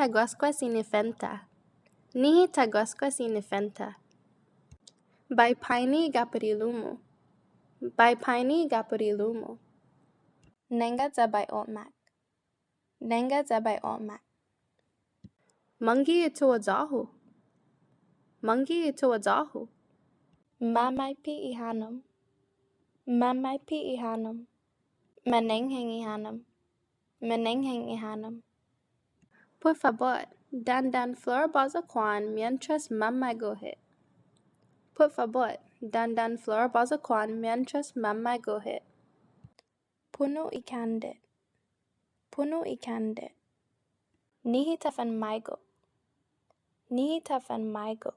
taguasqua sinifenta. Nihi taguasqua sinifenta. By Piney Gaparilumo. By Piney Gaparilumo. Nenga by Olmac. Nenga by Olmac. Mungi ito azahu. Mungi ito azahu. Mamai pi ihanam. Mamai pi ihanam. Manengheng ihanam. Manengheng ihanam. Por favor, dan flor bazaquan mientras mamá gohe. Por favor, dan flor bazaquan mientras mamá gohe. Puno ikande. Puno ikande. Nihi tafan maigo. Nihi tafan maigo.